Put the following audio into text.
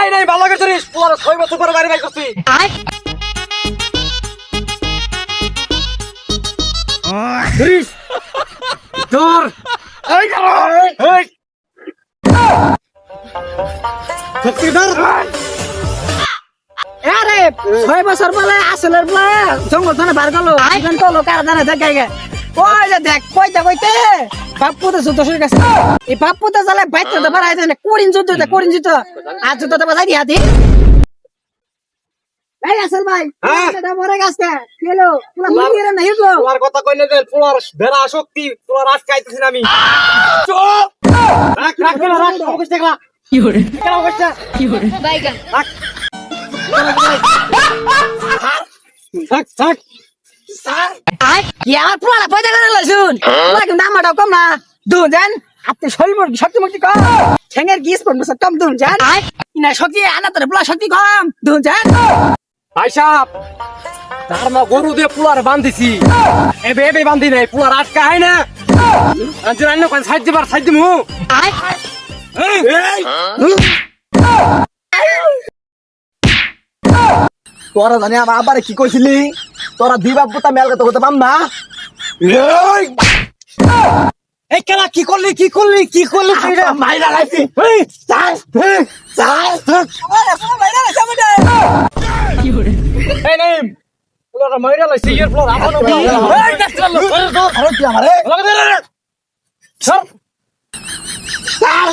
নাই নাই ভালো করছিস পুরো 6 বছর পরে বাড়ি বাই করছি ধরিস ধর এই এই সত্যি ধর আরে 6 বছর বলে আসলের বলে জঙ্গল থানে বার গেল এখন তো লোক আর জানা জায়গায় ওই যে দেখ কইতে কইতে বাপ্পু তো যুদ্ধ শুরু গেছে এই বাপ্পু তো জালে বাইতে তো বাড়াই দেন কোরিন যুদ্ধ আর যুদ্ধ তো বাজাই দিয়াতি এই আসল ভাই এটা মরে গেছে কেলো পুরো মন্দিরে নাই গো তোমার কথা কই না যে পুরার বেড়া শক্তি পুরার আটকাইতেছি আমি চুপ রাখ রাখ রাখ অবশ্য দেখলা কি হরে কেন অবশ্য বাইগান রাখ থাক থাক ইয়ার পুরা পয়দা করে লইছুন পুরা কিন্তু আমাটা কম না দুন জান আপনি শরীর শক্তি মুক্তি কম ঠেঙ্গের গিস পড়বে কম দুন জান ইনা শক্তি আনা তোর পুরা শক্তি কম দুন জান ভাই সাহেব তার মা গরু দিয়ে পুলার বান্ধিছি এবে এবে বান্ধি নাই পুলার আটকা হয় না আঞ্জুর আইন কোন সাইড দিবার সাইড দিমু তোরা জানি আমার আবার কি কইছিলি তোরা দিবা পুতা মেল কথা হতে পাম না এই কেলা কি করলি কি করলি কি করলি তুই রে মাইরা লাইছি এই চাই চাই এই নেই পুলার মাইরা লাইছি ইয়ার পুলার আপন এই দেখ চল আরে কি আমারে লাগা দে রে সর স্যার